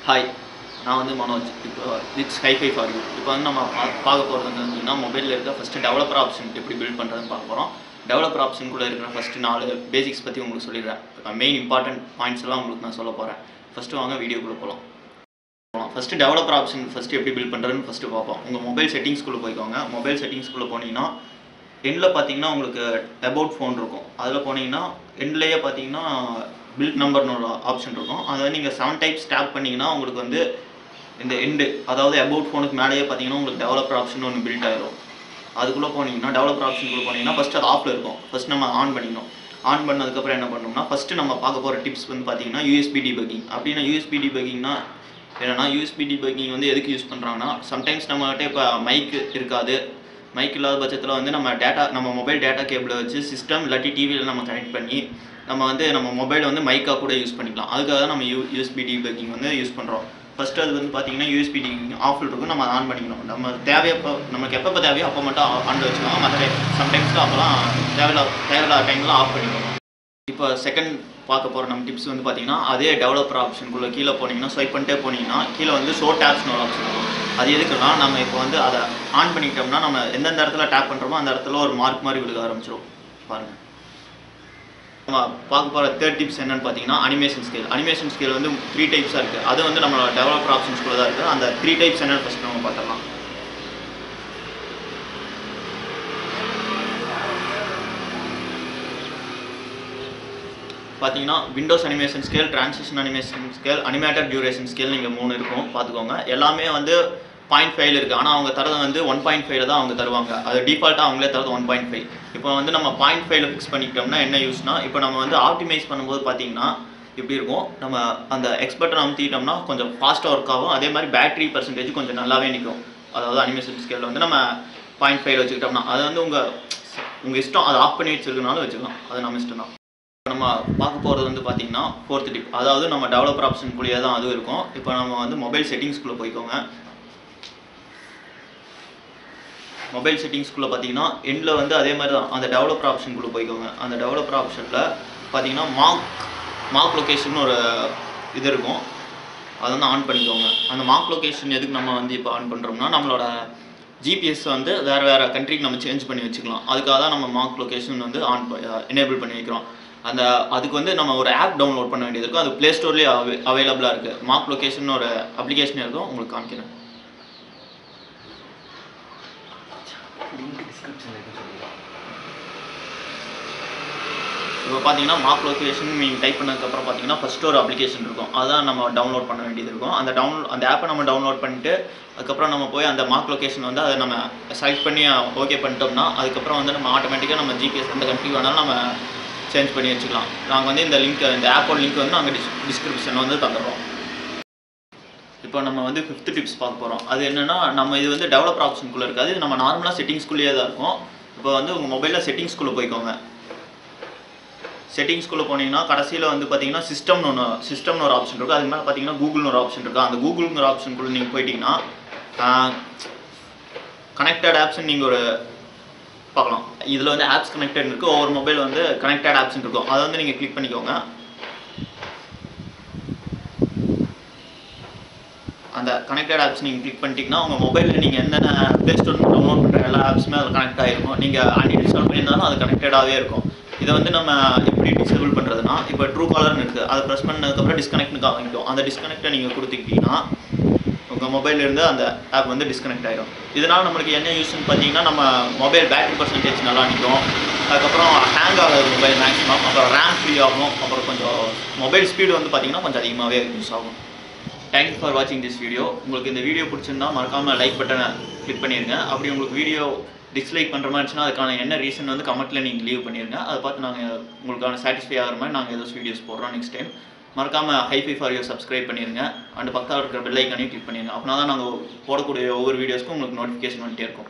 Hi, நான் வந்து மனோஜ். இப்போ இட்ஸ் ஹைஃபை ஃபார் யூ. இப்போ வந்து நம்ம பார்க்க போகிறது வந்து பார்த்தீங்கன்னா, மொபைலில் இருக்க ஃபஸ்ட்டு டெவலப்பர் ஆப்ஷன் எப்படி பில்ட் பண்ணுறதுன்னு பார்க்க போகிறோம். டெவலப்பர் ஆப்ஷனுக்குள்ளே இருக்கிற ஃபஸ்ட்டு 4 பேசிக்ஸ் பற்றி உங்களுக்கு சொல்லிடுறேன். மெயின் இம்பார்ட்டன்ட் பாயிண்ட்ஸ் எல்லாம் உங்களுக்கு நான் சொல்ல போகிறேன். ஃபஸ்ட்டு வாங்க வீடியோக்குள்ளே போகலாம். ஃபஸ்ட்டு டெவலப்பர் ஆப்ஷன் ஃபஸ்ட்டு எப்படி பில்ட் பண்ணுறதுன்னு ஃபஸ்ட்டு பார்ப்போம். உங்கள் மொபைல் செட்டிங்ஸ்குள்ளே போய்க்கோங்க. மொபைல் செட்டிங்ஸ்குள்ளே போனீங்கன்னா எண்டில் பார்த்தீங்கன்னா உங்களுக்கு அபவுட் ஃபோன் இருக்கும். அதில் போனீங்கன்னா எண்ட்லேயே பார்த்தீங்கன்னா பில்ட் நம்பர்னு ஒரு ஆப்ஷன் இருக்கும். அதை வந்து நீங்கள் 7 டைப்ஸ் டேப் பண்ணிங்கன்னா உங்களுக்கு வந்து இந்த எண்டு, அதாவது அபவுட் ஃபோனுக்கு மேலேயே பார்த்தீங்கன்னா உங்களுக்கு டெவலப்பர் ஆப்ஷன் ஒன்று பில்ட் ஆகிடும். அதுக்குள்ளே போனீங்கன்னா டெவலப்பர் ஆப்ஷனுக்குள்ளே போனீங்கன்னா ஃபஸ்ட்டு அது ஆஃபில் இருக்கும். ஃபஸ்ட் நம்ம ஆன் பண்ணிக்கணும். ஆன் பண்ணதுக்கப்புறம் என்ன பண்ணணும்னா ஃபஸ்ட்டு நம்ம பார்க்க போகிற டிப்ஸ் வந்து பார்த்தீங்கன்னா யூஎஸ்பி டிபக்கிங். அப்படின்னா யூஎஸ்பி டிபக்கிங்னா என்னென்னா, யூஎஸ்பி டிபக்கிங் வந்து எதுக்கு யூஸ் பண்ணுறாங்கன்னா, சம்டைம்ஸ் நம்மகிட்ட இப்போ மைக் இருக்காது. மைக் இல்லாத பட்சத்தில் வந்து நம்ம மொபைல் டேட்டா கேபிளை வச்சு சிஸ்டம் இல்லாட்டி டிவியில் நம்ம கனெக்ட் பண்ணி நம்ம வந்து நம்ம மொபைலை வந்து மைக்காக கூட யூஸ் பண்ணிக்கலாம். அதுக்காக தான் நம்ம யூஎஸ்பி டிபக்கிங் வந்து யூஸ் பண்ணுறோம். ஃபஸ்ட்டு அது வந்து பார்த்தீங்கன்னா யூஎஸ்பி டிபக்கிங் ஆஃபில் இருக்கும். நம்ம ஆன் பண்ணிக்கணும். நம்ம தேவையப்போ நமக்கு எப்போ தேவையோ அப்போ மட்டும் ஆன் வச்சுக்கலாம். மற்ற சம்டைம்ஸில் அப்போலாம் தேவையில்லாத டைமில் ஆஃப் பண்ணிக்கணும். இப்போ செகண்ட் பார்க்க போகிற நம்ம டிப்ஸ் வந்து பார்த்தீங்கன்னா, அதே டெவலப்பர் ஆப்ஷனுக்குள்ளே கீழே போனீங்கன்னா ஸ்வைப் பண்ணிட்டே போனீங்கன்னா கீழே வந்து ஷோ டேப்ஸ்னு ஒரு ஆப்ஷன் இருக்கும். அது எதுக்குன்னா, நம்ம இப்போ வந்து அதை ஆன் பண்ணிக்கிட்டோம்னா நம்ம எந்தெந்த இடத்துல டேப் பண்ணுறோமோ அந்த இடத்துல ஒரு மார்க் மாதிரி விழுக ஆரம்பிச்சிடும். பாருங்கள். நம்ம பார்க்க போகிற தேர்ட் டிப்ஸ் என்னென்னு பார்த்தீங்கன்னா, அனிமேஷன் ஸ்கேல். அனிமேஷன் ஸ்கேல் வந்து 3 டைப்ஸாக இருக்குது. அது வந்து நம்மளோட டெவலப்பர் ஆப்ஷன்ஸ்குள்ளே தான் இருக்குது. அந்த 3 டைப்ஸ் என்னென்னு ஃபஸ்ட் நம்ம பார்த்துடலாம். பார்த்தீங்கன்னா Windows animation scale, transition animation scale, animated duration scale நீங்கள் 3 இருக்கும். பார்த்துக்கோங்க. எல்லாமே வந்து 0.5 இருக்குது. ஆனால் அவங்க தரது வந்து 1.5 தான் அவங்க தருவாங்க. அது டிஃபால்ட்டாக அவங்களே தரது 1.5. இப்போ வந்து நம்ம 0.5 ஃபிக்ஸ் பண்ணிக்கிட்டோம்னா என்ன யூஸ்னா, இப்போ நம்ம வந்து ஆப்டிமைஸ் பண்ணும்போது பார்த்தீங்கன்னா இப்படி இருக்கும். நம்ம அந்த எக்ஸ்பர்ட்டை அமுத்திட்டோம்னா கொஞ்சம் ஃபாஸ்ட்டாக ஒர்க் ஆகும். அதே மாதிரி பேட்டரி பர்சன்டேஜ் கொஞ்சம் நல்லாவே நிற்கும். அதாவது அனிமேஷன் ஸ்கேலில் வந்து நம்ம 0.5 வச்சுக்கிட்டோம்னா அது வந்து உங்கள் இஷ்டம். அதை ஆஃப் பண்ணி வச்சுருக்கனாலும் வச்சுக்கலாம். அது நம்ம இஷ்டம் தான். நம்ம பார்க்க போகிறது வந்து பார்த்தீங்கன்னா 4th டிப். அதாவது நம்ம டெவலப்பர் ஆப்ஷனுக்குள்ளேயே தான் அதுவும் இருக்கும். இப்போ நம்ம வந்து மொபைல் செட்டிங்ஸ்குள்ளே போய்க்கோங்க. மொபைல் செட்டிங்ஸ்குள்ளே பார்த்தீங்கன்னா எண்டில் வந்து அதே மாதிரி தான் அந்த டெவலப்பர் ஆப்ஷனுக்குள்ளே போய்க்கோங்க. அந்த டெவலப்பர் ஆப்ஷனில் பார்த்தீங்கன்னா மார்க் லொக்கேஷன் ஒரு இது இருக்கும். அதை வந்து ஆன் பண்ணிக்கோங்க. அந்த மார்க் லொக்கேஷன் எதுக்கு நம்ம வந்து இப்போ ஆன் பண்ணுறோம்னா, நம்மளோட ஜிபிஎஸ் வந்து வேறு கண்ட்ரிக்கு நம்ம சேஞ்ச் பண்ணி வச்சுக்கலாம். அதுக்காக தான் நம்ம மார்க் லொக்கேஷன் வந்து எனேபிள் பண்ணி வைக்கிறோம். அதுக்கு வந்து நம்ம ஒரு ஆப் டவுன்லோட் பண்ண வேண்டியது இருக்கும். அது ப்ளே ஸ்டோர்லேயே அவைலபிளாக இருக்குது. மார்க் லொக்கேஷன் ஒரு அப்ளிகேஷன் இருக்கும். உங்களுக்கு காமிக்கிறேன். இப்போ பார்த்தீங்கன்னா மார்க் லொக்கேஷன் நீங்கள் டைப் பண்ணதுக்கப்புறம் பார்த்தீங்கன்னா ஃபஸ்ட்டு ஒரு அப்ளிகேஷன் இருக்கும். அதுதான் நம்ம டவுன்லோட் பண்ண வேண்டியது இருக்கும். அந்த ஆப்பை நம்ம டவுன்லோட் பண்ணிட்டு அதுக்கப்புறம் நம்ம போய் அந்த மார்க் லொக்கேஷன் வந்து அதை நம்ம செலக்ட் பண்ணி ஓகே பண்ணிட்டோம்னா அதுக்கப்புறம் வந்து நம்ம ஆட்டோமேட்டிக்காக நம்ம ஜிபிஎஸ் எந்த கண்ட்ரி வேணாலும் நம்ம சேஞ்ச் பண்ணி வச்சுக்கலாம். நாங்கள் வந்து இந்த ஆப்போட லிங்க் வந்து நாங்கள் டிஸ்கிரிப்ஷனில் வந்து தந்துடுறோம். இப்போ நம்ம வந்து 5th டிப்ஸ் பார்க்க போகிறோம். அது என்னென்னா, நம்ம இது வந்து டெவலப்பர் ஆப்ஷனுக்குள்ளே இருக்காது. இது நம்ம நார்மலாக செட்டிங்ஸ்குள்ளேயே தான் இருக்கும். இப்போ வந்து உங்கள் மொபைலில் செட்டிங்ஸ்குள்ளே போய்க்கோங்க. செட்டிங்ஸ்குள்ளே போனீங்கன்னா கடைசியில் வந்து பார்த்தீங்கன்னா சிஸ்டம்னு ஒரு ஆப்ஷன் இருக்குது. அதுக்கு மேலே பார்த்தீங்கன்னா கூகுள்னு ஒரு ஆப்ஷன் இருக்குது. அந்த கூகுள்ங்கிற ஆப்ஷனுக்குள்ளே நீங்கள் போயிட்டீங்கன்னா கனெக்டட் ஆப்ஷன் நீங்கள் ஒரு பார்க்கலாம். இதில் வந்து ஆப்ஸ் கனெக்டட் இருக்குது. ஒவ்வொரு மொபைல் வந்து கனெக்டட் ஆப்ஷன் இருக்கும். அதை வந்து நீங்கள் கிளிக் பண்ணிக்கோங்க. அந்த கனெக்டட் ஆப்ஸ் நீங்கள் கிளிக் பண்ணிட்டீங்கன்னா உங்கள் மொபைலில் நீங்கள் என்னென்ன ப்ளே ஸ்டோர் டவுன்லோட் பண்ணுற எல்லா ஆப்ஸுமே அதில் கனெக்ட் ஆகிருக்கும். நீங்கள் ஆண்ட்ராய்டு இன்ஸ்டால் பண்ணியிருந்தாலும் அது கனெக்டடாகவே இருக்கும். இதை வந்து நம்ம எப்படி டிசேபிள் பண்ணுறதுனா, இப்போ ட்ரூ காலர்னு இருக்குது. அதை ப்ரெஸ் பண்ணதுக்கப்புறம் டிஸ்கனெக்ட்னு காமிக்கும். அந்த டிஸ்கனெக்டை நீங்கள் கொடுத்துக்கிட்டீங்கன்னா உங்கள் மொபைல்லேருந்து அந்த ஆப் வந்து டிஸ்கனெக்ட் ஆகிடும். இதனால் நம்மளுக்கு என்ன யூஸ்ன்னு பார்த்தீங்கன்னா, நம்ம மொபைல் பேட்டரி பர்சன்டேஜ் நல்லா நிற்கும். அதுக்கப்புறம் ஹேங் ஆகாது மொபைல் மேக்ஸிமம். அப்புறம் ரேம் ஃப்ரீ ஆகும். அப்புறம் கொஞ்சம் மொபைல் ஸ்பீடு வந்து பார்த்தீங்கன்னா கொஞ்சம் அதிகமாகவே யூஸ் ஆகும். தேங்க்யூ ஃபார் வாட்சிங் திஸ் வீடியோ. உங்களுக்கு இந்த வீடியோ பிடிச்சிருந்தா மறக்காமல் லைக் பட்டனை கிளிக் பண்ணிடுங்க. அப்படி உங்களுக்கு வீடியோ டிஸ்லைக் பண்ணுற மாதிரி இருந்துச்சுன்னா அதுக்கான என்ன ரீசன் வந்து கமெண்ட்டில் நீங்கள் லீவ் பண்ணிடுங்க. அதை பார்த்து நாங்கள் உங்களுக்கான சாட்டிஸ்ஃபை ஆகிற மாதிரி நாங்கள் ஏதாச்சும் வீடியோஸ் போடுறோம் நெக்ஸ்ட் டைம். மறக்காமல் ஹைஃபை ஃபார் யூ சப்ஸ்கிரைப் பண்ணிடுங்க. அண்ட் பக்கத்தில் இருக்கிற பெல் ஐக்கானையும் கிளிக் பண்ணிடுங்க. அப்படின்னா தான் நாங்கள் போடக்கூடிய ஒவ்வொரு வீடியோஸ்க்கும் உங்களுக்கு நோட்டிஃபிகேஷன் வந்துட்டே இருக்கும்.